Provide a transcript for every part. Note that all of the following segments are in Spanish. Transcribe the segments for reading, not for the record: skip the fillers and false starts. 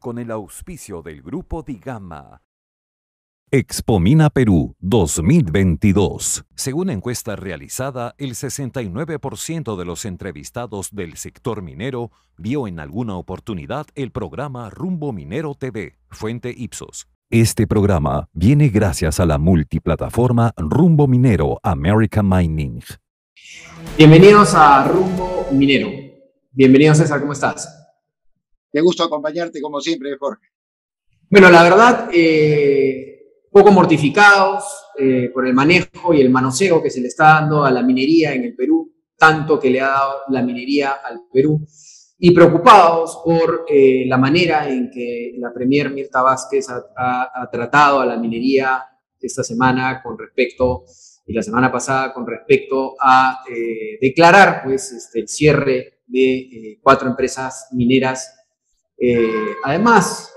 con el auspicio del Grupo Digama. Expomina Perú 2022. Según encuesta realizada, el 69% de los entrevistados del sector minero vio en alguna oportunidad el programa Rumbo Minero TV, fuente Ipsos. Este programa viene gracias a la multiplataforma Rumbo Minero American Mining. Bienvenidos a Rumbo Minero. Bienvenido, César, ¿cómo estás? Qué gusto acompañarte como siempre, Jorge. Bueno, la verdad, poco mortificados por el manejo y el manoseo que se le está dando a la minería en el Perú, tanto que le ha dado la minería al Perú, y preocupados por la manera en que la premier Mirta Vázquez ha tratado a la minería esta semana y la semana pasada con respecto a declarar pues, el cierre de 4 empresas mineras. Además,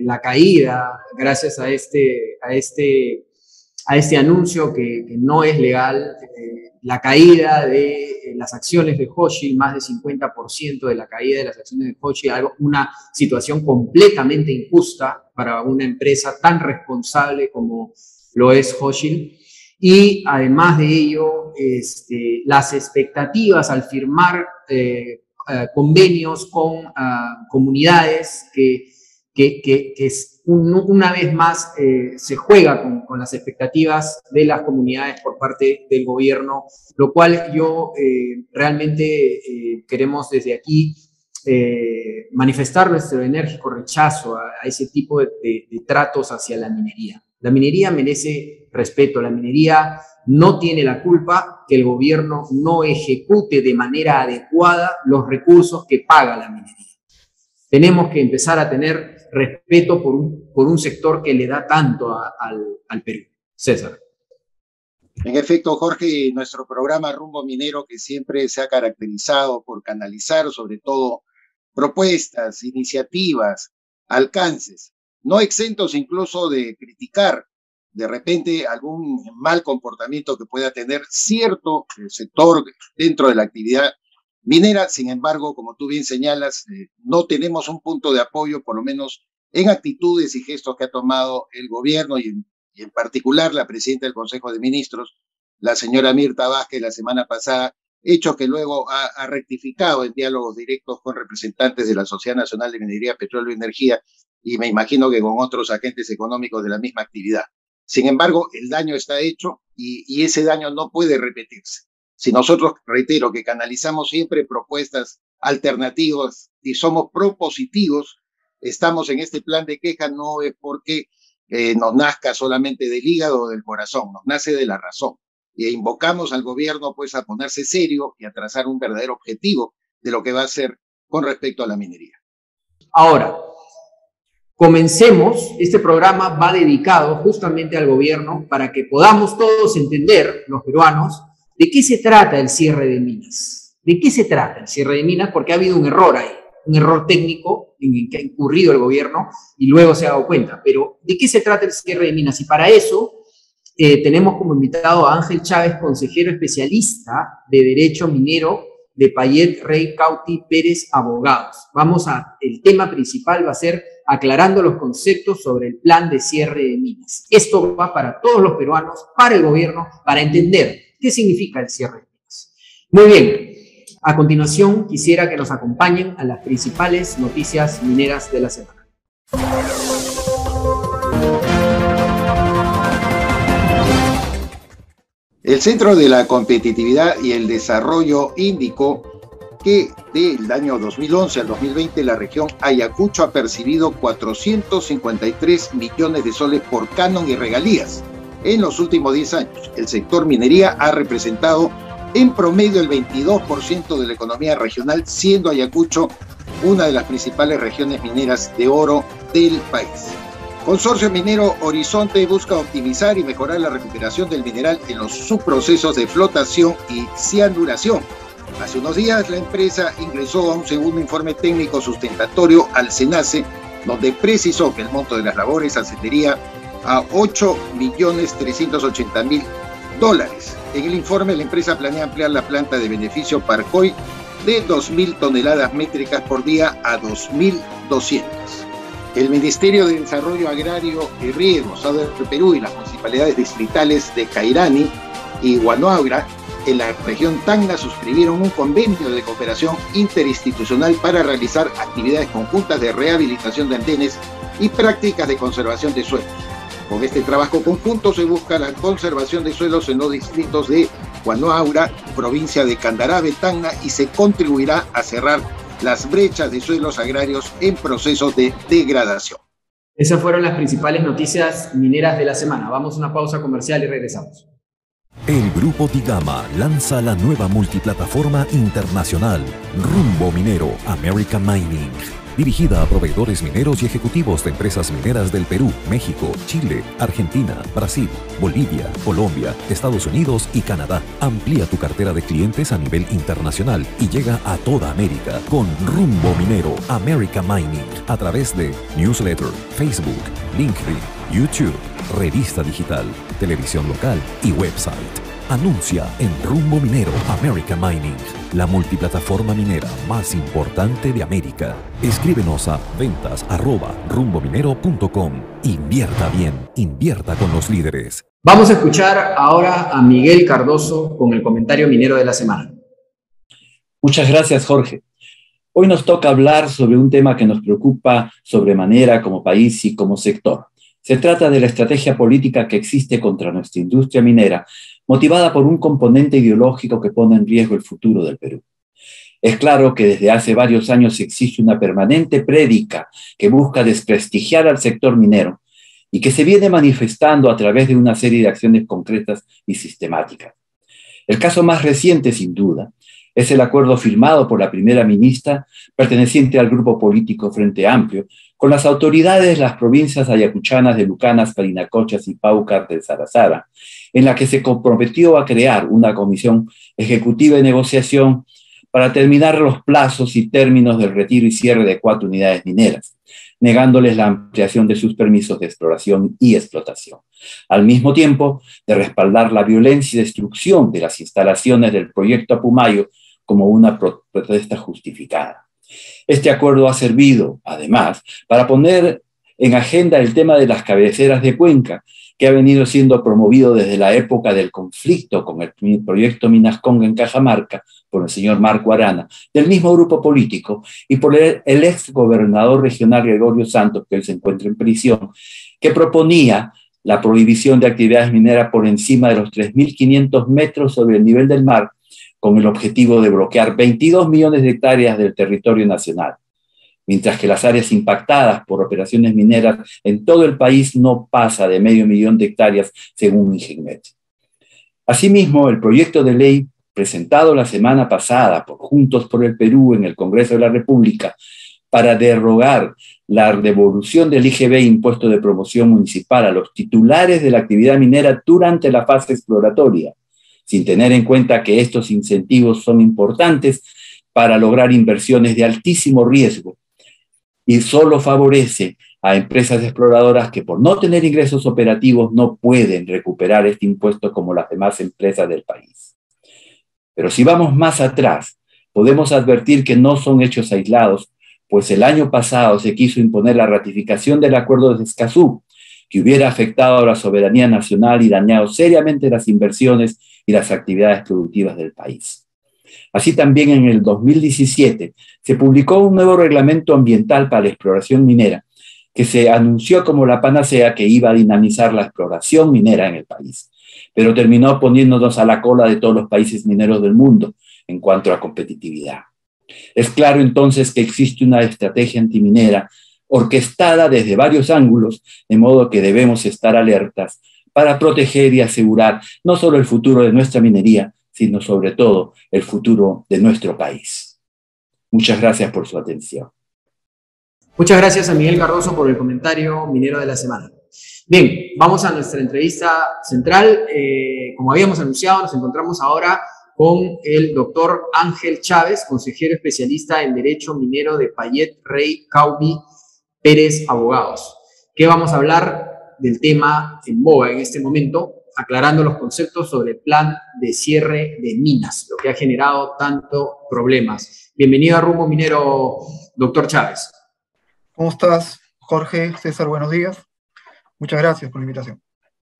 la caída, gracias a este anuncio que no es legal, la caída de las acciones de Hochschild, más del 50% de la caída de las acciones de Hochschild, una situación completamente injusta para una empresa tan responsable como lo es Hochschild. Y además de ello, las expectativas al firmar convenios con comunidades que una vez más se juega con las expectativas de las comunidades por parte del gobierno, lo cual yo realmente queremos desde aquí manifestar nuestro enérgico rechazo a ese tipo de tratos hacia la minería. La minería merece respeto, la minería no tiene la culpa que el gobierno no ejecute de manera adecuada los recursos que paga la minería. Tenemos que empezar a tener respeto por un sector que le da tanto al Perú. César. En efecto, Jorge, nuestro programa Rumbo Minero, que siempre se ha caracterizado por canalizar sobre todo propuestas, iniciativas, alcances, no exentos incluso de criticar de repente algún mal comportamiento que pueda tener cierto sector dentro de la actividad minera. Sin embargo, como tú bien señalas, no tenemos un punto de apoyo, por lo menos en actitudes y gestos que ha tomado el gobierno y en particular la presidenta del Consejo de Ministros, la señora Mirta Vázquez, la semana pasada, hecho que luego ha rectificado en diálogos directos con representantes de la Sociedad Nacional de Minería, Petróleo y Energía, y me imagino que con otros agentes económicos de la misma actividad. Sin embargo, el daño está hecho y ese daño no puede repetirse. Si nosotros, reitero, que canalizamos siempre propuestas alternativas y somos propositivos, estamos en este plan de queja, no es porque nos nazca solamente del hígado o del corazón, nos nace de la razón. Y invocamos al gobierno pues a ponerse serio y a trazar un verdadero objetivo de lo que va a hacer con respecto a la minería. Ahora, comencemos. Este programa va dedicado justamente al gobierno para que podamos todos entender, los peruanos, de qué se trata el cierre de minas. ¿De qué se trata el cierre de minas? Porque ha habido un error ahí, un error técnico en el que ha incurrido el gobierno y luego se ha dado cuenta. Pero, ¿de qué se trata el cierre de minas? Y para eso tenemos como invitado a Ángel Chávez, consejero especialista de Derecho Minero de Payet Rey Cauti Pérez Abogados. El tema principal va a ser aclarando los conceptos sobre el plan de cierre de minas. Esto va para todos los peruanos, para el gobierno, para entender qué significa el cierre de minas. Muy bien, a continuación quisiera que nos acompañen a las principales noticias mineras de la semana. El Centro de la Competitividad y el Desarrollo indicó que del año 2011 al 2020 la región Ayacucho ha percibido 453 millones de soles por canon y regalías. En los últimos 10 años, el sector minería ha representado en promedio el 22% de la economía regional, siendo Ayacucho una de las principales regiones mineras de oro del país. Consorcio Minero Horizonte busca optimizar y mejorar la recuperación del mineral en los subprocesos de flotación y cianuración. Hace unos días la empresa ingresó a un segundo informe técnico sustentatorio al SENACE, donde precisó que el monto de las labores ascendería a $8.380.000. En el informe la empresa planea ampliar la planta de beneficio Parcoy de 2.000 toneladas métricas por día a 2.200. El Ministerio de Desarrollo Agrario y Riego, Estado del Perú, y las municipalidades distritales de Cairani y Huanuaura, en la región Tacna, suscribieron un convenio de cooperación interinstitucional para realizar actividades conjuntas de rehabilitación de andenes y prácticas de conservación de suelos. Con este trabajo conjunto se busca la conservación de suelos en los distritos de Huanuaura, provincia de Candarave, Tacna, y se contribuirá a cerrar las brechas de suelos agrarios en procesos de degradación. Esas fueron las principales noticias mineras de la semana. Vamos a una pausa comercial y regresamos. El Grupo Digama lanza la nueva multiplataforma internacional Rumbo Minero American Mining, dirigida a proveedores mineros y ejecutivos de empresas mineras del Perú, México, Chile, Argentina, Brasil, Bolivia, Colombia, Estados Unidos y Canadá. Amplía tu cartera de clientes a nivel internacional y llega a toda América con Rumbo Minero American Mining a través de newsletter, Facebook, LinkedIn, YouTube, revista digital, televisión local y website. Anuncia en Rumbo Minero American Mining, la multiplataforma minera más importante de América. Escríbenos a ventas@rumbominero.com. Invierta bien, invierta con los líderes. Vamos a escuchar ahora a Miguel Cardoso con el comentario minero de la semana. Muchas gracias, Jorge. Hoy nos toca hablar sobre un tema que nos preocupa sobremanera como país y como sector. Se trata de la estrategia política que existe contra nuestra industria minera, motivada por un componente ideológico que pone en riesgo el futuro del Perú. Es claro que desde hace varios años existe una permanente prédica que busca desprestigiar al sector minero y que se viene manifestando a través de una serie de acciones concretas y sistemáticas. El caso más reciente, sin duda, es el acuerdo firmado por la primera ministra, perteneciente al grupo político Frente Amplio, con las autoridades de las provincias ayacuchanas de Lucanas, Parinacochas y Paucar del Sarazara, en la que se comprometió a crear una comisión ejecutiva de negociación para terminar los plazos y términos del retiro y cierre de 4 unidades mineras, negándoles la ampliación de sus permisos de exploración y explotación, al mismo tiempo de respaldar la violencia y destrucción de las instalaciones del proyecto Apumayo como una protesta justificada. Este acuerdo ha servido, además, para poner en agenda el tema de las cabeceras de cuenca, que ha venido siendo promovido desde la época del conflicto con el proyecto Minasconga en Cajamarca por el señor Marco Arana, del mismo grupo político, y por el ex gobernador regional Gregorio Santos, que hoy se encuentra en prisión, que proponía la prohibición de actividades mineras por encima de los 3.500 metros sobre el nivel del mar, con el objetivo de bloquear 22 millones de hectáreas del territorio nacional, mientras que las áreas impactadas por operaciones mineras en todo el país no pasa de 500.000 de hectáreas, según Ingemet. Asimismo, el proyecto de ley presentado la semana pasada por Juntos por el Perú en el Congreso de la República para derogar la devolución del IGB, impuesto de promoción municipal, a los titulares de la actividad minera durante la fase exploratoria, sin tener en cuenta que estos incentivos son importantes para lograr inversiones de altísimo riesgo y solo favorece a empresas exploradoras que por no tener ingresos operativos no pueden recuperar este impuesto como las demás empresas del país. Pero si vamos más atrás, podemos advertir que no son hechos aislados, pues el año pasado se quiso imponer la ratificación del Acuerdo de Escazú, que hubiera afectado a la soberanía nacional y dañado seriamente las inversiones y las actividades productivas del país. Así también en el 2017 se publicó un nuevo reglamento ambiental para la exploración minera, que se anunció como la panacea que iba a dinamizar la exploración minera en el país, pero terminó poniéndonos a la cola de todos los países mineros del mundo en cuanto a competitividad. Es claro entonces que existe una estrategia antiminera orquestada desde varios ángulos, de modo que debemos estar alertas para proteger y asegurar no solo el futuro de nuestra minería, sino sobre todo el futuro de nuestro país. Muchas gracias por su atención. Muchas gracias a Miguel Cardoso por el comentario minero de la semana. Bien, vamos a nuestra entrevista central. Como habíamos anunciado, nos encontramos ahora con el doctor Ángel Chávez, consejero especialista en Derecho Minero de Payet Rey Caubi Pérez Abogados. ¿Qué vamos a hablar del tema en boga en este momento? aclarando los conceptos sobre el plan de cierre de minas, lo que ha generado tanto problemas. Bienvenido a Rumbo Minero, doctor Chávez. ¿Cómo estás, Jorge? César, buenos días. Muchas gracias por la invitación.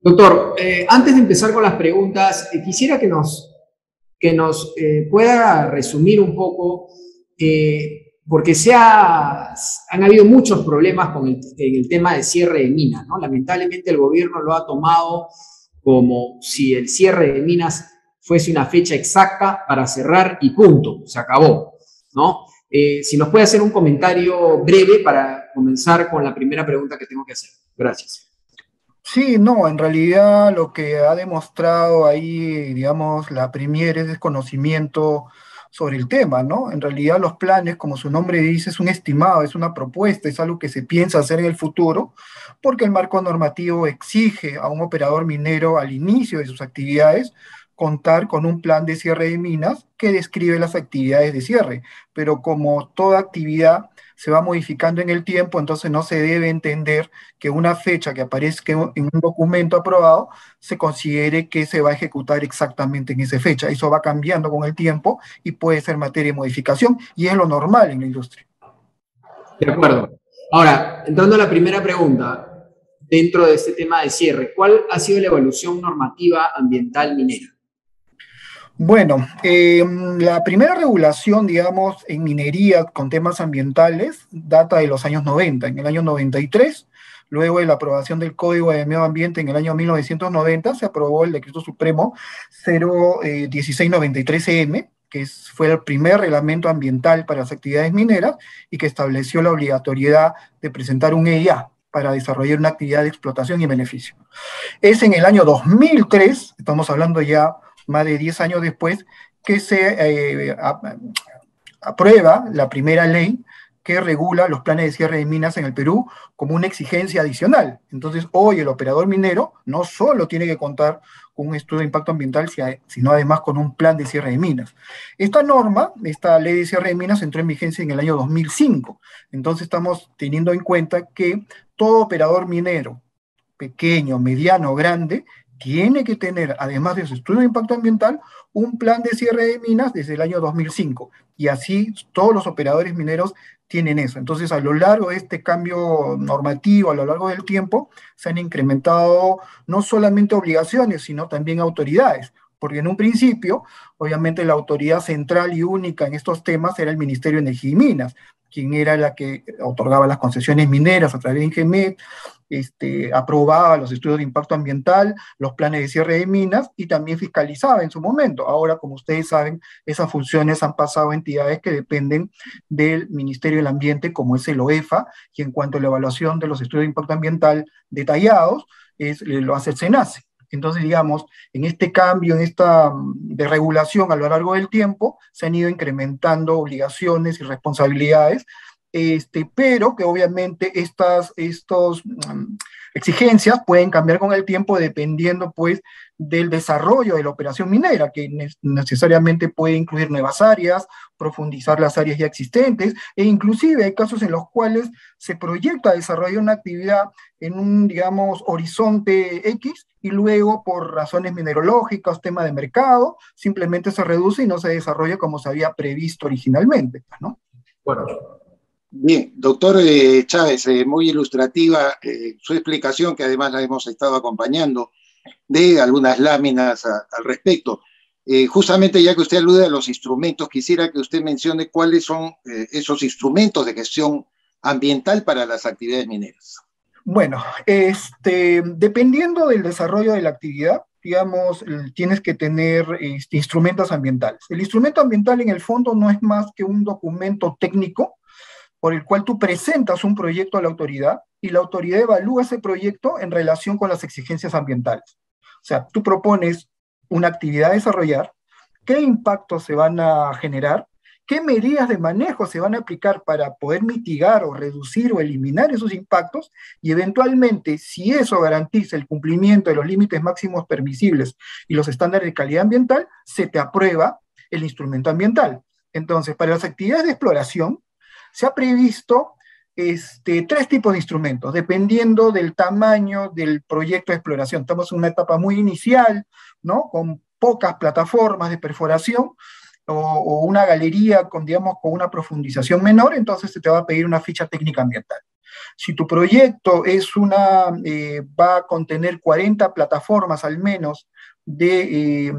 Doctor, antes de empezar con las preguntas, quisiera que nos pueda resumir un poco, porque han habido muchos problemas en el tema de cierre de minas, ¿no? Lamentablemente el gobierno lo ha tomado como si el cierre de minas fuese una fecha exacta para cerrar y punto, se acabó, ¿no? Si nos puede hacer un comentario breve para comenzar con la primera pregunta que tengo que hacer. Gracias. Sí, no, en realidad lo que ha demostrado ahí, digamos, la Premier es desconocimiento sobre el tema, ¿no? En realidad los planes, como su nombre dice, es un estimado, es una propuesta, es algo que se piensa hacer en el futuro, porque el marco normativo exige a un operador minero al inicio de sus actividades contar con un plan de cierre de minas que describe las actividades de cierre, pero como toda actividad se va modificando en el tiempo, entonces no se debe entender que una fecha que aparezca en un documento aprobado se considere que se va a ejecutar exactamente en esa fecha. Eso va cambiando con el tiempo y puede ser materia de modificación, y es lo normal en la industria. De acuerdo. Ahora, entrando a la primera pregunta, dentro de este tema de cierre, ¿cuál ha sido la evolución normativa ambiental minera? Bueno, la primera regulación, digamos, en minería con temas ambientales data de los años 90, en el año 93, luego de la aprobación del Código de Medio Ambiente en el año 1990, se aprobó el Decreto Supremo 01693-EM, que fue el primer reglamento ambiental para las actividades mineras y que estableció la obligatoriedad de presentar un EIA para desarrollar una actividad de explotación y beneficio. Es en el año 2003, estamos hablando ya más de 10 años después, que se aprueba la primera ley que regula los planes de cierre de minas en el Perú como una exigencia adicional. Entonces, hoy el operador minero no solo tiene que contar con un estudio de impacto ambiental, sino además con un plan de cierre de minas. Esta norma, esta ley de cierre de minas, entró en vigencia en el año 2005. Entonces, estamos teniendo en cuenta que todo operador minero, pequeño, mediano o grande, tiene que tener, además de su estudio de impacto ambiental, un plan de cierre de minas desde el año 2005. Y así todos los operadores mineros tienen eso. Entonces, a lo largo de este cambio normativo, a lo largo del tiempo, se han incrementado no solamente obligaciones, sino también autoridades. Porque en un principio, obviamente, la autoridad central y única en estos temas era el Ministerio de Energía y Minas, quien era la que otorgaba las concesiones mineras a través de INGEMET, aprobaba los estudios de impacto ambiental, los planes de cierre de minas y también fiscalizaba en su momento. Ahora, como ustedes saben, esas funciones han pasado a entidades que dependen del Ministerio del Ambiente, como es el OEFA, y en cuanto a la evaluación de los estudios de impacto ambiental detallados, lo hace el SENACE. Entonces, digamos, en este cambio, en esta de regulación a lo largo del tiempo, se han ido incrementando obligaciones y responsabilidades, pero que obviamente estas exigencias pueden cambiar con el tiempo dependiendo, pues, del desarrollo de la operación minera, que necesariamente puede incluir nuevas áreas, profundizar las áreas ya existentes, e inclusive hay casos en los cuales se proyecta desarrollar una actividad en un, digamos, horizonte X, y luego por razones mineralógicas, tema de mercado, simplemente se reduce y no se desarrolla como se había previsto originalmente, ¿no? Bueno. Bien, doctor Chávez, muy ilustrativa su explicación, que además la hemos estado acompañando de algunas láminas al respecto. Justamente ya que usted alude a los instrumentos, quisiera que usted mencione cuáles son esos instrumentos de gestión ambiental para las actividades mineras. Bueno, dependiendo del desarrollo de la actividad, digamos, tienes que tener instrumentos ambientales. El instrumento ambiental en el fondo no es más que un documento técnico por el cual tú presentas un proyecto a la autoridad y la autoridad evalúa ese proyecto en relación con las exigencias ambientales. O sea, tú propones una actividad a desarrollar, qué impactos se van a generar, qué medidas de manejo se van a aplicar para poder mitigar o reducir o eliminar esos impactos, y eventualmente, si eso garantiza el cumplimiento de los límites máximos permisibles y los estándares de calidad ambiental, se te aprueba el instrumento ambiental. Entonces, para las actividades de exploración, se ha previsto tres tipos de instrumentos, dependiendo del tamaño del proyecto de exploración. Estamos en una etapa muy inicial, ¿no? Con pocas plataformas de perforación, o una galería con, digamos, con una profundización menor, entonces se te va a pedir una ficha técnica ambiental. Si tu proyecto va a contener 40 plataformas al menos de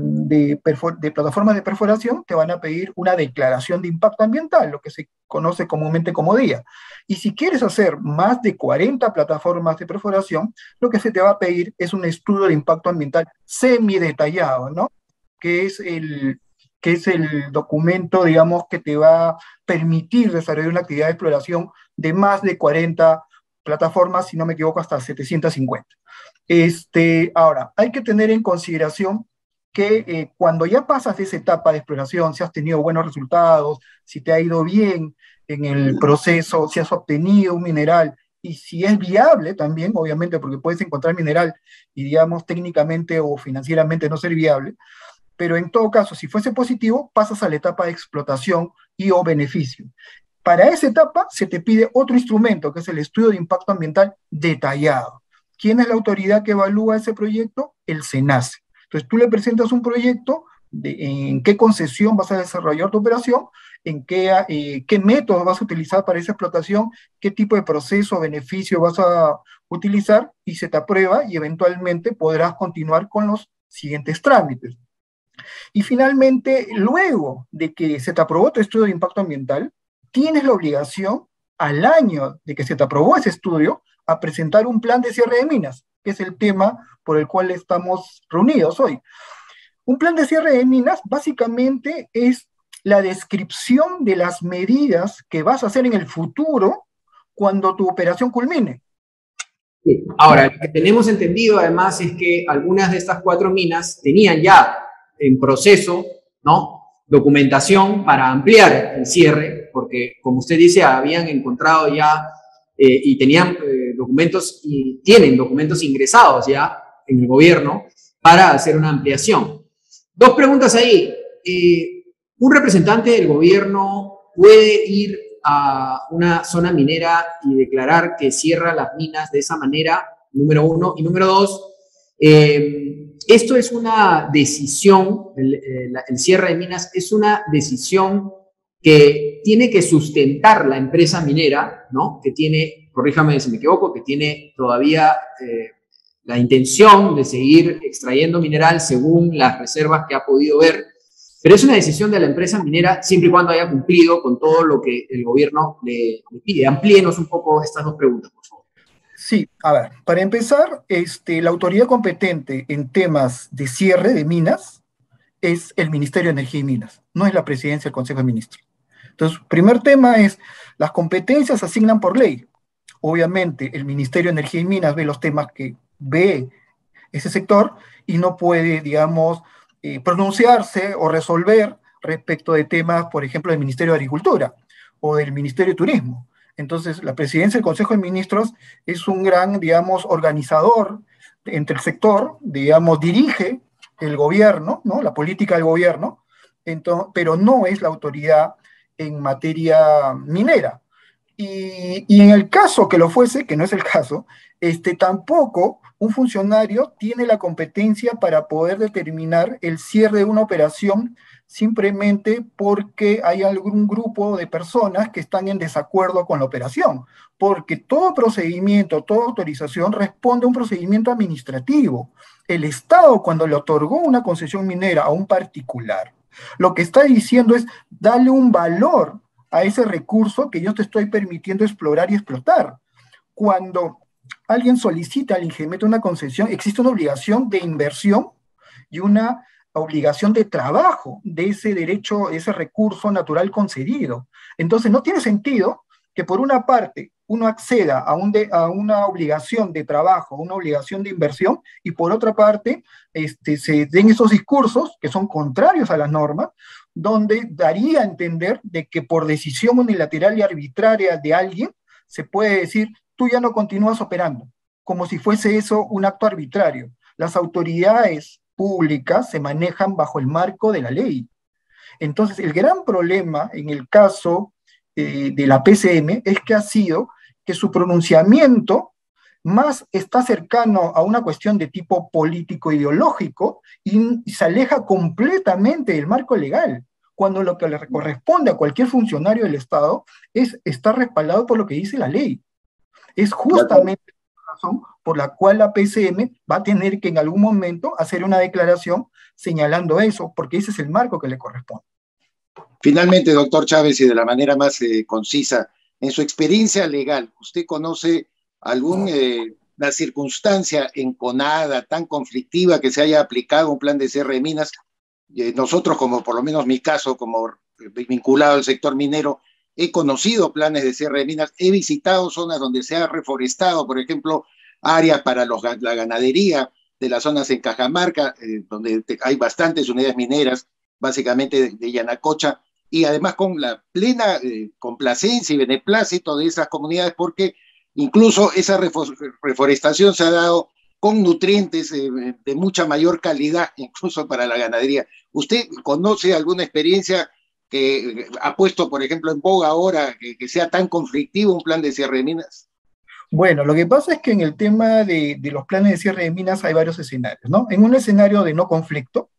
plataformas de perforación, te van a pedir una declaración de impacto ambiental, lo que se conoce comúnmente como DIA. Y si quieres hacer más de 40 plataformas de perforación, lo que se te va a pedir es un estudio de impacto ambiental semidetallado, ¿no? Que es el documento, digamos, que te va a permitir desarrollar una actividad de exploración de más de 40 plataformas, si no me equivoco, hasta 750. Ahora, hay que tener en consideración que cuando ya pasas de esa etapa de exploración, si has tenido buenos resultados, si te ha ido bien en el proceso, si has obtenido un mineral, y si es viable también, obviamente, porque puedes encontrar mineral y, digamos, técnicamente o financieramente no ser viable, pero en todo caso, si fuese positivo, pasas a la etapa de explotación y o beneficio. Para esa etapa se te pide otro instrumento, que es el estudio de impacto ambiental detallado. ¿Quién es la autoridad que evalúa ese proyecto? El SENACE. Entonces tú le presentas un proyecto de en qué concesión vas a desarrollar tu operación, en qué métodos vas a utilizar para esa explotación, qué tipo de proceso o beneficio vas a utilizar, y se te aprueba y eventualmente podrás continuar con los siguientes trámites. Y finalmente, luego de que se te aprobó tu estudio de impacto ambiental, tienes la obligación, al año de que se te aprobó ese estudio, a presentar un plan de cierre de minas, que es el tema por el cual estamos reunidos hoy. Un plan de cierre de minas básicamente es la descripción de las medidas que vas a hacer en el futuro cuando tu operación culmine. Sí. Ahora, lo que tenemos entendido además es que algunas de estas 4 minas tenían ya en proceso, ¿no?, documentación para ampliar el cierre, porque como usted dice, habían encontrado ya y tenían documentos y tienen documentos ingresados ya en el gobierno para hacer una ampliación. 2 preguntas ahí. ¿Un representante del gobierno puede ir a una zona minera y declarar que cierra las minas de esa manera? Número 1. Y número 2, esto es una decisión, el cierre de minas es una decisión que tiene que sustentar la empresa minera, ¿no?, que tiene, corríjame si me equivoco, que tiene todavía la intención de seguir extrayendo mineral según las reservas que ha podido ver, pero es una decisión de la empresa minera siempre y cuando haya cumplido con todo lo que el gobierno le pide. Amplíenos un poco estas 2 preguntas, por favor. Sí, a ver, para empezar, la autoridad competente en temas de cierre de minas es el Ministerio de Energía y Minas, no es la Presidencia del Consejo de Ministros. Entonces, primer tema es, las competencias se asignan por ley. Obviamente, el Ministerio de Energía y Minas ve los temas que ve ese sector y no puede, digamos, pronunciarse o resolver respecto de temas, por ejemplo, del Ministerio de Agricultura o del Ministerio de Turismo. Entonces, la Presidencia del Consejo de Ministros es un gran, digamos, organizador entre el sector, digamos, dirige el gobierno, ¿no?, la política del gobierno, pero no es la autoridad en materia minera. Y en el caso que lo fuese, que no es el caso, tampoco un funcionario tiene la competencia para poder determinar el cierre de una operación simplemente porque hay algún grupo de personas que están en desacuerdo con la operación, porque todo procedimiento, toda autorización responde a un procedimiento administrativo. El Estado, cuando le otorgó una concesión minera a un particular, lo que está diciendo es darle un valor a ese recurso que yo te estoy permitiendo explorar y explotar. Cuando alguien solicita al INGEMET una concesión, existe una obligación de inversión y una obligación de trabajo de ese derecho, ese recurso natural concedido. Entonces no tiene sentido que por una parte uno acceda a una obligación de trabajo, una obligación de inversión, y por otra parte se den esos discursos que son contrarios a las normas, donde daría a entender de que por decisión unilateral y arbitraria de alguien se puede decir, tú ya no continúas operando, como si fuese eso un acto arbitrario. Las autoridades públicas se manejan bajo el marco de la ley. Entonces, el gran problema en el caso de la PCM es que ha sido que su pronunciamiento más está cercano a una cuestión de tipo político-ideológico y se aleja completamente del marco legal, cuando lo que le corresponde a cualquier funcionario del Estado es estar respaldado por lo que dice la ley. Es justamente la razón por la cual la PCM va a tener que en algún momento hacer una declaración señalando eso, porque ese es el marco que le corresponde. Finalmente, doctor Chávez, y de la manera más concisa, en su experiencia legal, ¿usted conoce alguna circunstancia enconada, tan conflictiva, que se haya aplicado un plan de cierre de minas? Nosotros, como por lo menos mi caso, como vinculado al sector minero, he conocido planes de cierre de minas, he visitado zonas donde se ha reforestado, por ejemplo, áreas para la ganadería de las zonas en Cajamarca, donde hay bastantes unidades mineras, básicamente de Yanacocha, y además con la plena complacencia y beneplácito de esas comunidades, porque incluso esa reforestación se ha dado con nutrientes de mucha mayor calidad, incluso para la ganadería. ¿Usted conoce alguna experiencia que ha puesto, por ejemplo, en boga ahora, que sea tan conflictivo un plan de cierre de minas? Bueno, lo que pasa es que en el tema de los planes de cierre de minas hay varios escenarios, ¿no? En un escenario de no conflicto,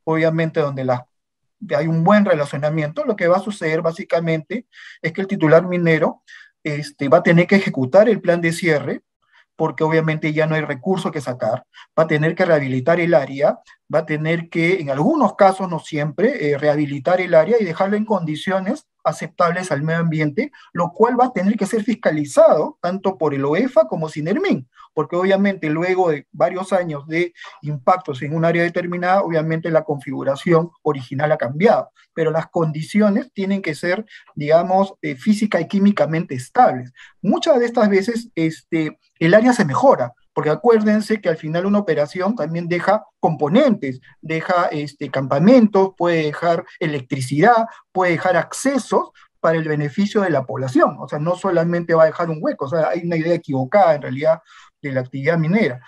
obviamente donde hay un buen relacionamiento, lo que va a suceder básicamente es que el titular minero va a tener que ejecutar el plan de cierre, porque obviamente ya no hay recursos que sacar, va a tener que rehabilitar el área, va a tener que, en algunos casos, no siempre, rehabilitar el área y dejarlo en condiciones aceptables al medio ambiente, lo cual va a tener que ser fiscalizado tanto por el OEFA como Sinermin, porque obviamente luego de varios años de impactos en un área determinada, obviamente la configuración original ha cambiado, pero las condiciones tienen que ser, digamos, física y químicamente estables. Muchas de estas veces el área se mejora, porque acuérdense que al final una operación también deja componentes, deja campamentos, puede dejar electricidad, puede dejar accesos para el beneficio de la población. O sea, no solamente va a dejar un hueco, o sea, hay una idea equivocada en realidad de la actividad minera.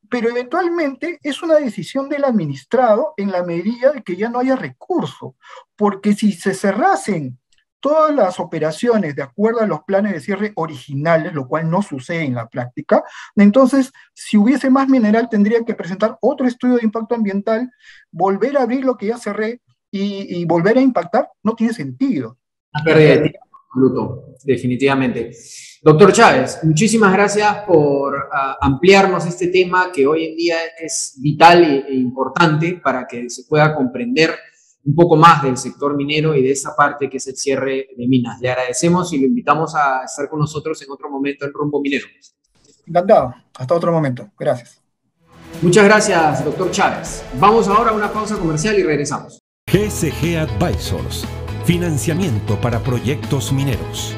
Pero eventualmente es una decisión del administrado en la medida de que ya no haya recurso, porque si se cerrasen todas las operaciones de acuerdo a los planes de cierre originales, lo cual no sucede en la práctica, entonces, si hubiese más mineral, tendría que presentar otro estudio de impacto ambiental, volver a abrir lo que ya cerré y volver a impactar, no tiene sentido. Una pérdida de tiempo absoluto, definitivamente. Doctor Chávez, muchísimas gracias por ampliarnos este tema que hoy en día es vital e importante para que se pueda comprender un poco más del sector minero y de esa parte que es el cierre de minas. Le agradecemos y lo invitamos a estar con nosotros en otro momento en Rumbo Minero. Encantado. Hasta otro momento. Gracias. Muchas gracias, doctor Chávez. Vamos ahora a una pausa comercial y regresamos. GSG Advisors. Financiamiento para proyectos mineros.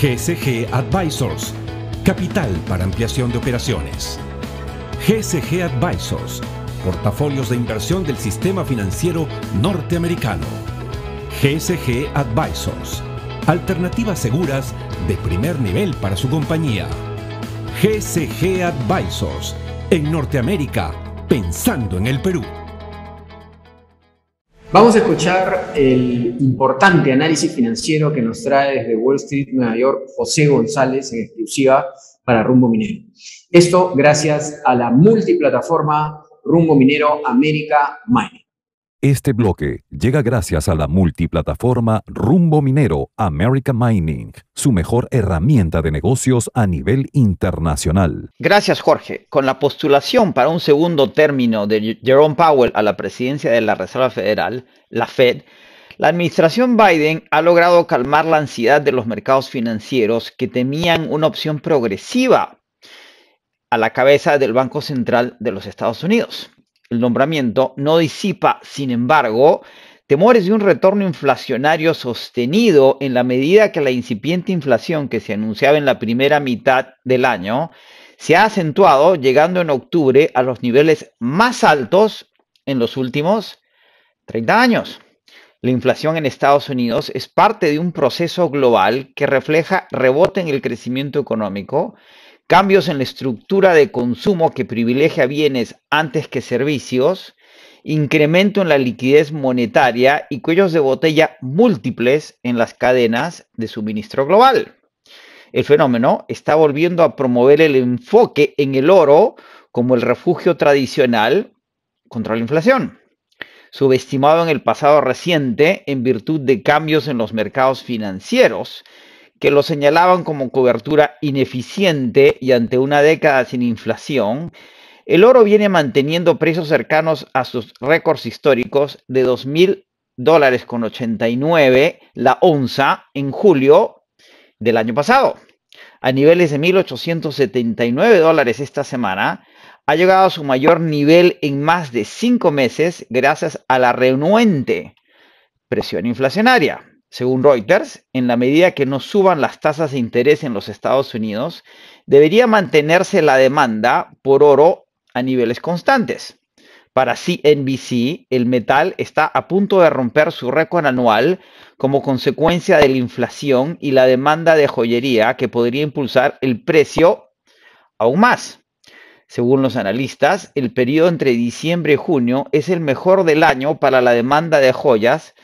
GSG Advisors. Capital para ampliación de operaciones. GSG Advisors. Portafolios de inversión del sistema financiero norteamericano. GSG Advisors. Alternativas seguras de primer nivel para su compañía. GSG Advisors. En Norteamérica, pensando en el Perú. Vamos a escuchar el importante análisis financiero que nos trae desde Wall Street, Nueva York, José González, en exclusiva para Rumbo Minero. Esto gracias a la multiplataforma Rumbo Minero America Mining. Este bloque llega gracias a la multiplataforma Rumbo Minero America Mining, su mejor herramienta de negocios a nivel internacional. Gracias, Jorge. Con la postulación para un segundo término de Jerome Powell a la presidencia de la Reserva Federal, la Fed, la administración Biden ha logrado calmar la ansiedad de los mercados financieros que temían una opción progresiva a la cabeza del Banco Central de los Estados Unidos. El nombramiento no disipa, sin embargo, temores de un retorno inflacionario sostenido en la medida que la incipiente inflación que se anunciaba en la primera mitad del año se ha acentuado, llegando en octubre a los niveles más altos en los últimos 30 años. La inflación en Estados Unidos es parte de un proceso global que refleja rebote en el crecimiento económico, cambios en la estructura de consumo que privilegia bienes antes que servicios, incremento en la liquidez monetaria y cuellos de botella múltiples en las cadenas de suministro global. El fenómeno está volviendo a promover el enfoque en el oro como el refugio tradicional contra la inflación, subestimado en el pasado reciente en virtud de cambios en los mercados financieros que lo señalaban como cobertura ineficiente, y ante una década sin inflación, el oro viene manteniendo precios cercanos a sus récords históricos de $2,000,89 la onza en julio del año pasado. A niveles de $1,879 esta semana, ha llegado a su mayor nivel en más de 5 meses gracias a la renuente presión inflacionaria. Según Reuters, en la medida que no suban las tasas de interés en los Estados Unidos, debería mantenerse la demanda por oro a niveles constantes. Para CNBC, el metal está a punto de romper su récord anual como consecuencia de la inflación y la demanda de joyería, que podría impulsar el precio aún más. Según los analistas, el periodo entre diciembre y junio es el mejor del año para la demanda de joyas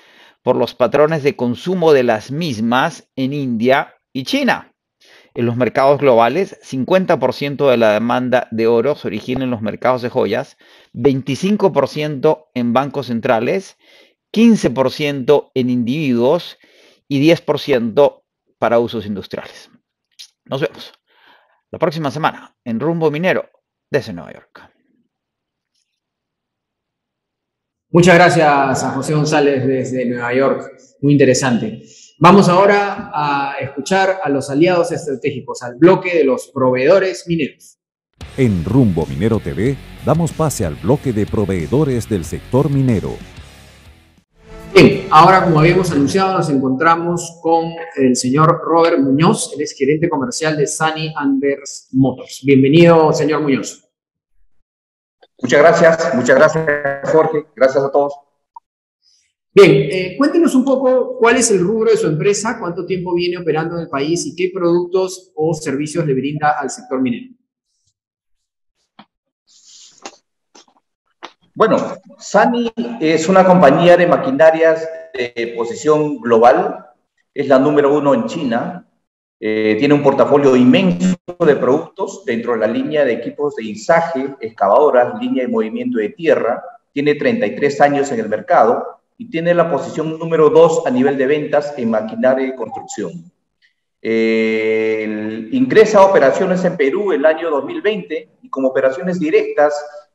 por los patrones de consumo de las mismas en India y China. En los mercados globales, 50% de la demanda de oro se origina en los mercados de joyas, 25% en bancos centrales, 15% en individuos y 10% para usos industriales. Nos vemos la próxima semana en Rumbo Minero desde Nueva York. Muchas gracias a José González desde Nueva York, muy interesante. Vamos ahora a escuchar a los aliados estratégicos, al bloque de los proveedores mineros. En Rumbo Minero TV damos pase al bloque de proveedores del sector minero. Bien, ahora como habíamos anunciado nos encontramos con el señor Robert Muñoz, él es gerente comercial de Sunny Anders Motors. Bienvenido, señor Muñoz. Muchas gracias Jorge, gracias a todos. Bien, cuéntenos un poco cuál es el rubro de su empresa, cuánto tiempo viene operando en el país y qué productos o servicios le brinda al sector minero. Bueno, Sunny es una compañía de maquinarias de posición global, es la número 1 en China, tiene un portafolio inmenso de productos dentro de la línea de equipos de izaje, excavadoras, línea de movimiento de tierra, tiene 33 años en el mercado y tiene la posición número 2 a nivel de ventas en maquinaria de construcción. Ingresa a operaciones en Perú el año 2020 y como operaciones directas,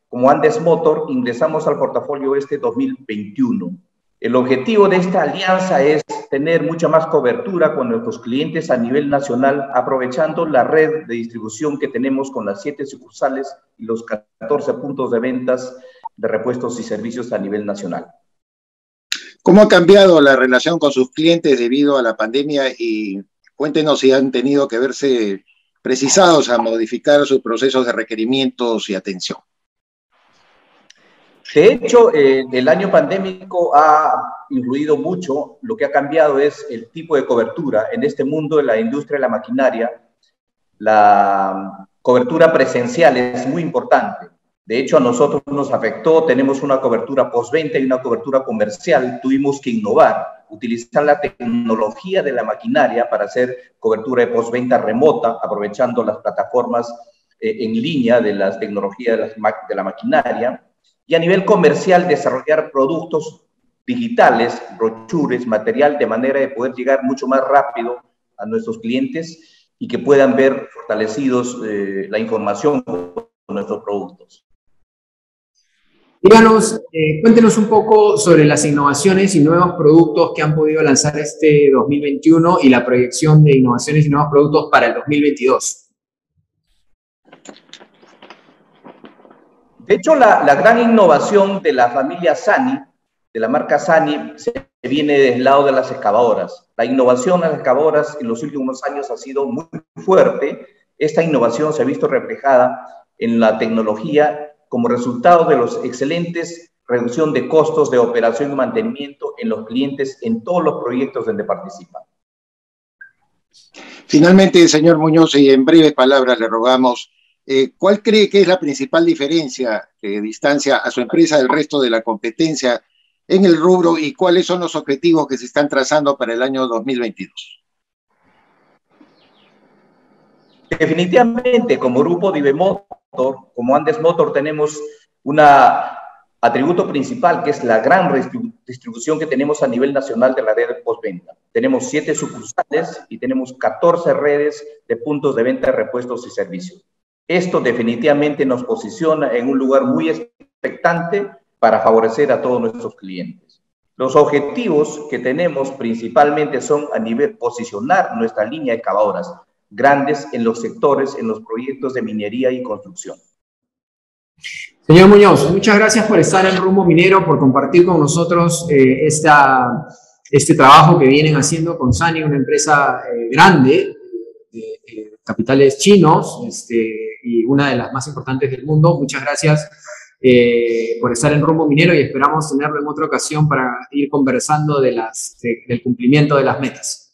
como Andes Motor, ingresamos al portafolio 2021. El objetivo de esta alianza es tener mucha más cobertura con nuestros clientes a nivel nacional, aprovechando la red de distribución que tenemos con las 7 sucursales y los 14 puntos de ventas de repuestos y servicios a nivel nacional. ¿Cómo ha cambiado la relación con sus clientes debido a la pandemia? Y cuéntenos si han tenido que verse precisados a modificar sus procesos de requerimientos y atención. De hecho, el año pandémico ha influido mucho. Lo que ha cambiado es el tipo de cobertura. En este mundo de la industria de la maquinaria, la cobertura presencial es muy importante. De hecho, a nosotros nos afectó. Tenemos una cobertura postventa y una cobertura comercial. Tuvimos que innovar, utilizar la tecnología de la maquinaria para hacer cobertura de postventa remota, aprovechando las plataformas en línea de las tecnologías de la maquinaria. Y a nivel comercial, desarrollar productos digitales, brochures, material, de manera de poder llegar mucho más rápido a nuestros clientes y que puedan ver fortalecidos la información con nuestros productos. Díganos, cuéntenos un poco sobre las innovaciones y nuevos productos que han podido lanzar este 2021 y la proyección de innovaciones y nuevos productos para el 2022. De hecho, la gran innovación de la familia Sunny, de la marca Sunny, se viene del lado de las excavadoras. La innovación en las excavadoras en los últimos años ha sido muy fuerte. Esta innovación se ha visto reflejada en la tecnología como resultado de los excelentes reducción de costos de operación y mantenimiento en los clientes en todos los proyectos donde participan. Finalmente, señor Muñoz, y en breves palabras le rogamos, ¿cuál cree que es la principal diferencia que distancia a su empresa del resto de la competencia en el rubro y cuáles son los objetivos que se están trazando para el año 2022? Definitivamente, como grupo de Motor, como Andes Motor, tenemos un atributo principal, que es la gran distribución que tenemos a nivel nacional de la red de postventa. Tenemos 7 sucursales y tenemos 14 redes de puntos de venta de repuestos y servicios. Esto definitivamente nos posiciona en un lugar muy expectante para favorecer a todos nuestros clientes. Los objetivos que tenemos principalmente son a nivel posicionar nuestra línea de excavadoras grandes en los sectores, en los proyectos de minería y construcción. Señor Muñoz, muchas gracias por estar en Rumbo Minero, por compartir con nosotros este trabajo que vienen haciendo con Sany, una empresa grande de capitales chinos y una de las más importantes del mundo. Muchas gracias por estar en Rumbo Minero y esperamos tenerlo en otra ocasión para ir conversando del cumplimiento de las metas.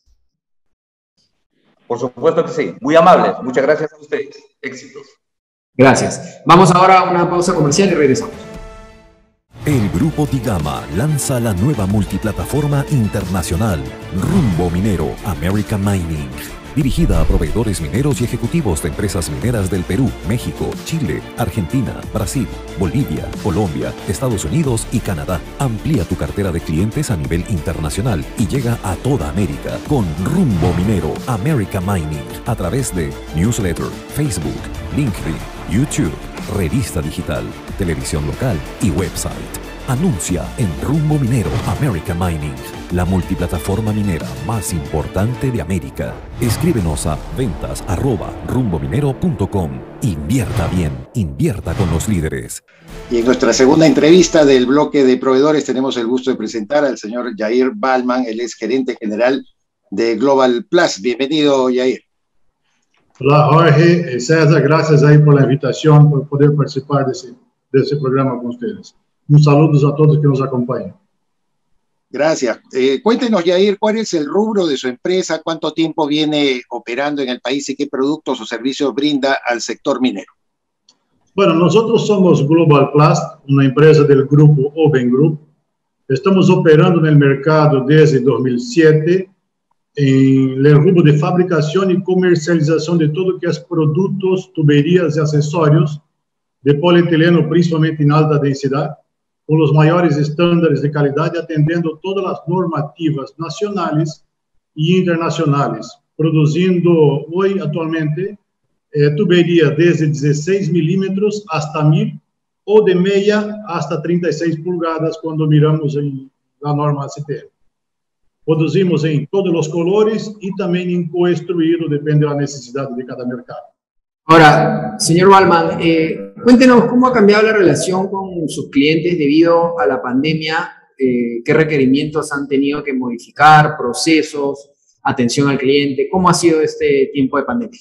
Por supuesto que sí, muy amables. Muchas gracias a ustedes. Éxitos. Gracias. Vamos ahora a una pausa comercial y regresamos. El Grupo Digama lanza la nueva multiplataforma internacional Rumbo Minero American Mining, dirigida a proveedores mineros y ejecutivos de empresas mineras del Perú, México, Chile, Argentina, Brasil, Bolivia, Colombia, Estados Unidos y Canadá. Amplía tu cartera de clientes a nivel internacional y llega a toda América con Rumbo Minero American Mining a través de newsletter, Facebook, LinkedIn, YouTube, revista digital, televisión local y website. Anuncia en Rumbo Minero American Mining, la multiplataforma minera más importante de América. Escríbenos a ventas@rumbominero.com. Invierta bien, invierta con los líderes. Y en nuestra segunda entrevista del bloque de proveedores tenemos el gusto de presentar al señor Yair Balman, él es gerente general de Global Plus. Bienvenido, Yair. Hola, Jorge. César, gracias ahí por la invitación, por poder participar de ese programa con ustedes. Un saludo a todos que nos acompañan. Gracias. Cuéntenos, Yair, ¿cuál es el rubro de su empresa? ¿Cuánto tiempo viene operando en el país y qué productos o servicios brinda al sector minero? Bueno, nosotros somos Global Plus, una empresa del grupo Oben Group. Estamos operando en el mercado desde 2007 en el rubro de fabricación y comercialización de todo lo que es productos, tuberías y accesorios de polietileno, principalmente en alta densidad, con los mayores estándares de calidad y atendiendo todas las normativas nacionales y internacionales, produciendo hoy actualmente tubería desde 16 milímetros hasta 1000 o de media hasta 36 pulgadas cuando miramos en la norma ACTM. Producimos en todos los colores y también en coestruido, depende de la necesidad de cada mercado. Ahora, señor Balman, cuéntenos cómo ha cambiado la relación con sus clientes debido a la pandemia, qué requerimientos han tenido que modificar, procesos, atención al cliente, ¿cómo ha sido este tiempo de pandemia?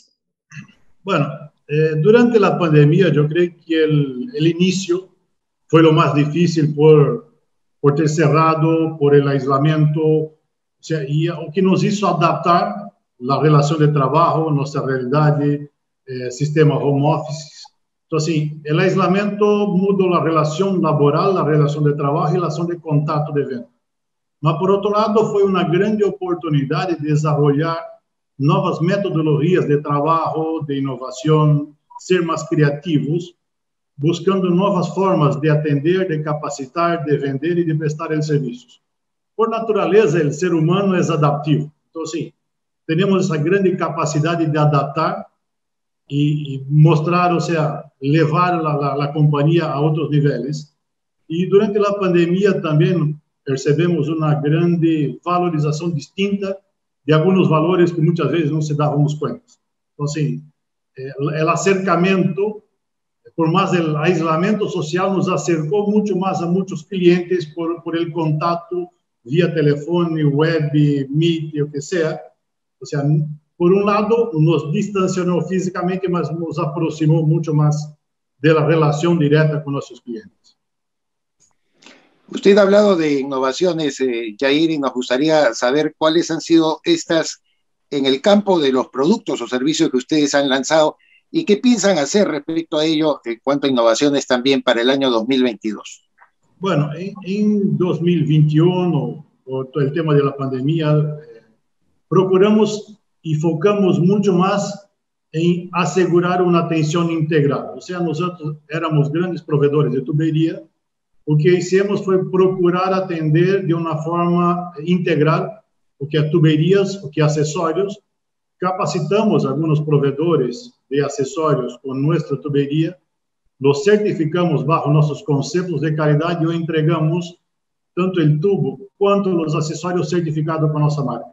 Bueno, durante la pandemia yo creo que el inicio fue lo más difícil por ter cerrado, por el aislamiento, o sea, y lo que nos hizo adaptar la relación de trabajo, nuestra realidad, sistema home office. Entonces, el aislamiento mudó la relación laboral, la relación de trabajo y la relación de contacto de venta. Mas, por otro lado, fue una gran oportunidad de desarrollar nuevas metodologías de trabajo, de innovación, ser más creativos, buscando nuevas formas de atender, de capacitar, de vender y de prestar el servicio. Por naturaleza, el ser humano es adaptivo. Entonces, tenemos esa grande capacidad de adaptar y mostrar, o sea, llevar la compañía a otros niveles. Y durante la pandemia también percebemos una grande valorización distinta de algunos valores que muchas veces no se dábamos cuenta. Entonces, el acercamiento, por más del aislamiento social, nos acercó mucho más a muchos clientes por el contacto vía teléfono, web, meet, o que sea. O sea, por un lado, nos distanció físicamente, mas nos aproximó mucho más de la relación directa con nuestros clientes. Usted ha hablado de innovaciones, Yair, y nos gustaría saber cuáles han sido estas en el campo de los productos o servicios que ustedes han lanzado y qué piensan hacer respecto a ello en cuanto a innovaciones también para el año 2022. Bueno, en 2021, por todo el tema de la pandemia, procuramos y focamos mucho más en asegurar una atención integral. O sea, nosotros éramos grandes proveedores de tubería. Lo que hicimos fue procurar atender de una forma integral, o que tuberías, o que accesorios. Capacitamos a algunos proveedores de accesorios con nuestra tubería, los certificamos bajo nuestros conceptos de calidad y hoy entregamos tanto el tubo quanto los accesorios certificados con nuestra marca.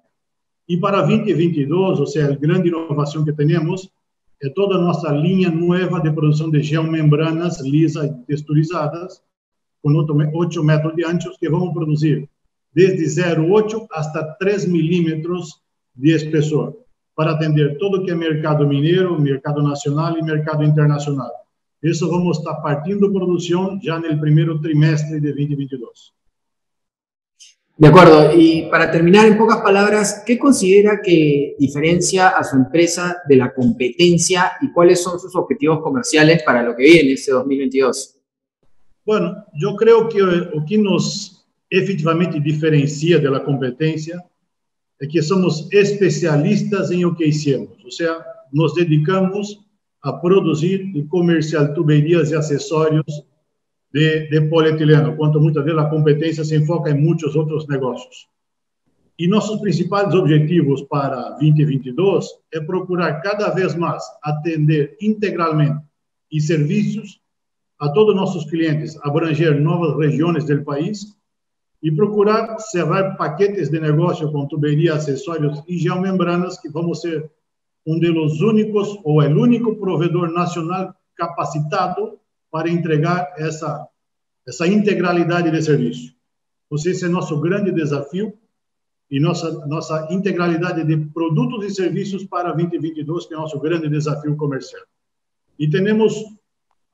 Y para 2022, o sea, la gran innovación que tenemos es toda nuestra línea nueva de producción de geomembranas lisas y texturizadas con 8 metros de anchos que vamos a producir desde 0,8 hasta 3 milímetros de espesor para atender todo lo que es mercado minero, mercado nacional y mercado internacional. Eso vamos a estar partiendo producción ya en el primer trimestre de 2022. De acuerdo. Y para terminar, en pocas palabras, ¿qué considera que diferencia a su empresa de la competencia y cuáles son sus objetivos comerciales para lo que viene este 2022? Bueno, yo creo que lo que nos efectivamente diferencia de la competencia es que somos especialistas en lo que hacemos. O sea, nos dedicamos a producir y comerciar tuberías y accesorios de polietileno, cuando muchas veces la competencia se enfoca en muchos otros negocios. Y nuestros principales objetivos para 2022 es procurar cada vez más atender integralmente y servicios a todos nuestros clientes, abranger nuevas regiones del país y procurar cerrar paquetes de negocio con tubería, accesorios y geomembranas que vamos a ser uno de los únicos o el único proveedor nacional capacitado para entregar essa integralidade de serviço. Esse é nosso grande desafio e nossa integralidade de produtos e serviços para 2022, que é nosso grande desafio comercial. E temos,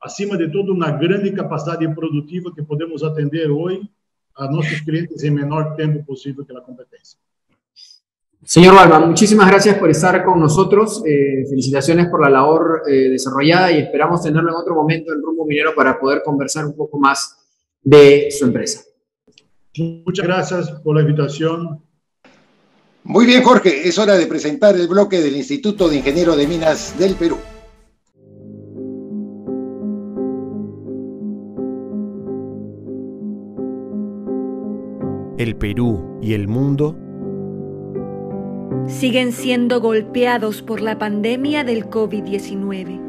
acima de tudo, uma grande capacidade produtiva que podemos atender hoje a nossos clientes em menor tempo possível que a competencia. Señor Balma, muchísimas gracias por estar con nosotros. Felicitaciones por la labor desarrollada y esperamos tenerlo en otro momento en Rumbo Minero para poder conversar un poco más de su empresa. Muchas gracias por la invitación. Muy bien, Jorge. Es hora de presentar el bloque del Instituto de Ingenieros de Minas del Perú. El Perú y el mundo siguen siendo golpeados por la pandemia del COVID-19.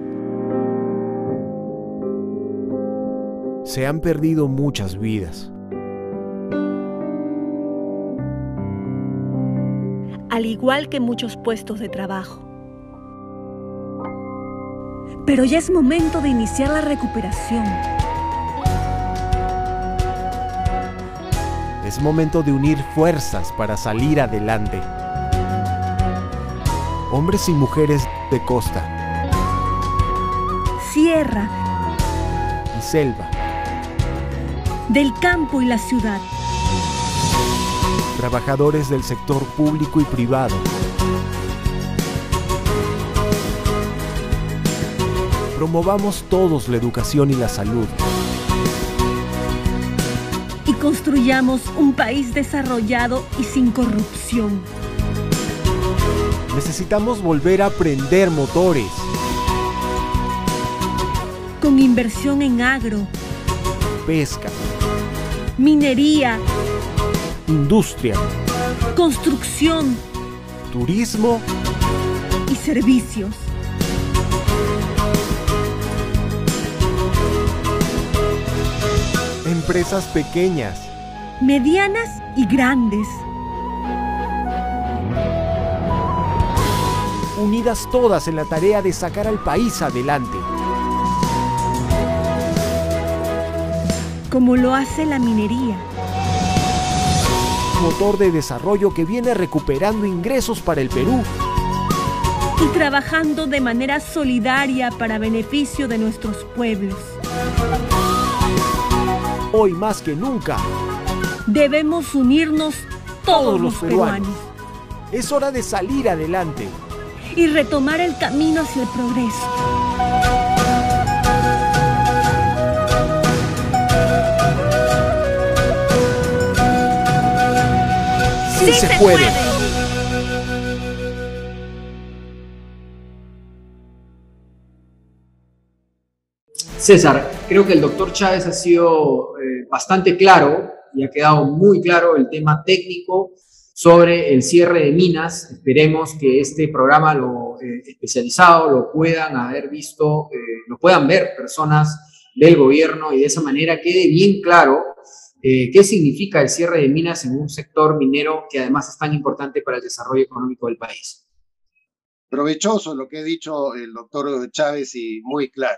Se han perdido muchas vidas. Al igual que muchos puestos de trabajo. Pero ya es momento de iniciar la recuperación. Es momento de unir fuerzas para salir adelante. Hombres y mujeres de costa, sierra y selva, del campo y la ciudad, trabajadores del sector público y privado, promovamos todos la educación y la salud y construyamos un país desarrollado y sin corrupción. Necesitamos volver a prender motores. Con inversión en agro, pesca, minería, industria, construcción, turismo y servicios. Empresas pequeñas, medianas y grandes. Unidas todas en la tarea de sacar al país adelante. Como lo hace la minería. Motor de desarrollo que viene recuperando ingresos para el Perú. Y trabajando de manera solidaria para beneficio de nuestros pueblos. Hoy más que nunca, debemos unirnos todos los peruanos. Es hora de salir adelante. Y retomar el camino hacia el progreso. ¡Sí se puede! César, creo que el doctor Chávez ha sido bastante claro y ha quedado muy claro el tema técnico sobre el cierre de minas. Esperemos que este programa especializado lo puedan haber visto, lo puedan ver personas del gobierno y de esa manera quede bien claro qué significa el cierre de minas en un sector minero que además es tan importante para el desarrollo económico del país. Provechoso lo que ha dicho el doctor Chávez y muy claro.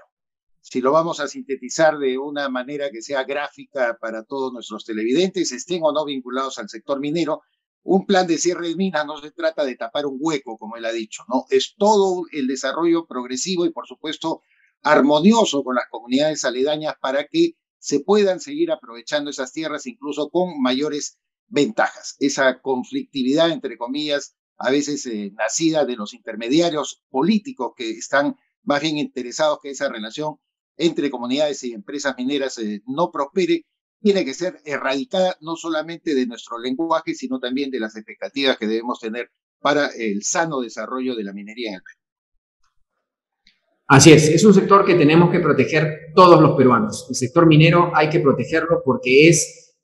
Si lo vamos a sintetizar de una manera que sea gráfica para todos nuestros televidentes, estén o no vinculados al sector minero, un plan de cierre de minas no se trata de tapar un hueco, como él ha dicho, ¿no? Es todo el desarrollo progresivo y, por supuesto, armonioso con las comunidades aledañas para que se puedan seguir aprovechando esas tierras, incluso con mayores ventajas. Esa conflictividad, entre comillas, a veces nacida de los intermediarios políticos que están más bien interesados que esa relación entre comunidades y empresas mineras no prospere, tiene que ser erradicada no solamente de nuestro lenguaje, sino también de las expectativas que debemos tener para el sano desarrollo de la minería en el Perú. Así es un sector que tenemos que proteger todos los peruanos. El sector minero hay que protegerlo porque es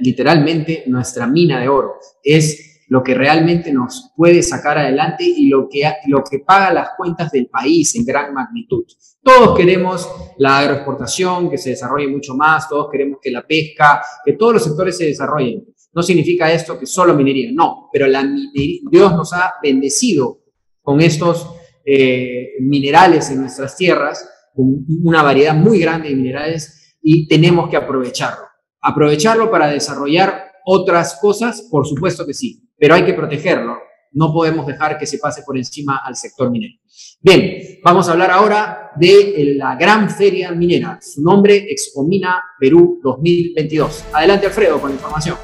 literalmente nuestra mina de oro. Es lo que realmente nos puede sacar adelante y lo que paga las cuentas del país en gran magnitud. Todos queremos la agroexportación, que se desarrolle mucho más, todos queremos que la pesca, que todos los sectores se desarrollen. No significa esto que solo minería, no, pero Dios nos ha bendecido con estos minerales en nuestras tierras, con una variedad muy grande de minerales y tenemos que aprovecharlo. Aprovecharlo para desarrollar otras cosas, por supuesto que sí, pero hay que protegerlo. No podemos dejar que se pase por encima al sector minero. Bien, vamos a hablar ahora de la gran feria minera. Su nombre, Expomina Perú 2022. Adelante, Alfredo, con la información.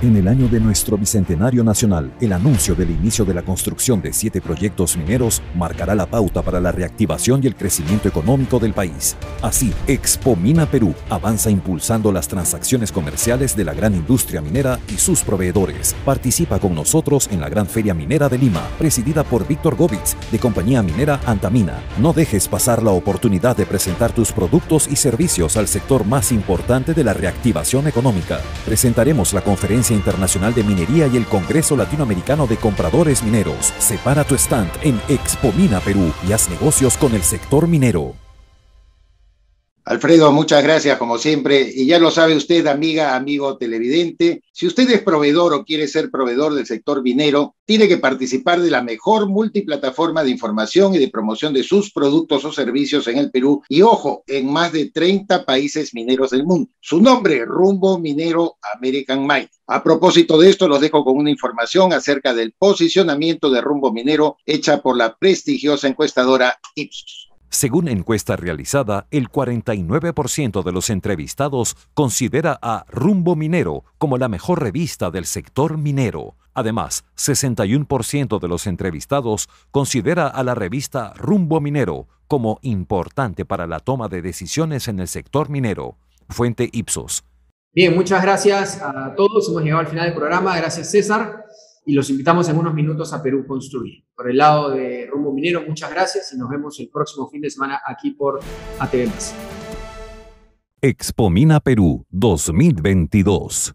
En el año de nuestro Bicentenario Nacional, el anuncio del inicio de la construcción de 7 proyectos mineros marcará la pauta para la reactivación y el crecimiento económico del país. Así, Expomina Perú avanza impulsando las transacciones comerciales de la gran industria minera y sus proveedores. Participa con nosotros en la Gran Feria Minera de Lima, presidida por Víctor Gómez, de compañía minera Antamina. No dejes pasar la oportunidad de presentar tus productos y servicios al sector más importante de la reactivación económica. Presentaremos la Conferencia Internacional de Minería y el Congreso Latinoamericano de Compradores Mineros. Separa tu stand en Expomina Perú y haz negocios con el sector minero. Alfredo, muchas gracias como siempre. Y ya lo sabe usted, amiga, amigo televidente, si usted es proveedor o quiere ser proveedor del sector minero, tiene que participar de la mejor multiplataforma de información y de promoción de sus productos o servicios en el Perú y, ojo, en más de 30 países mineros del mundo. Su nombre, Rumbo Minero American Mine. A propósito de esto, los dejo con una información acerca del posicionamiento de Rumbo Minero hecha por la prestigiosa encuestadora Ipsos. Según encuesta realizada, el 49% de los entrevistados considera a Rumbo Minero como la mejor revista del sector minero. Además, 61% de los entrevistados considera a la revista Rumbo Minero como importante para la toma de decisiones en el sector minero. Fuente Ipsos. Bien, muchas gracias a todos. Hemos llegado al final del programa. Gracias, César. Y los invitamos en unos minutos a Perú Construye. Por el lado de Rumbo Minero, muchas gracias y nos vemos el próximo fin de semana aquí por ATV+. Expomina Perú 2022.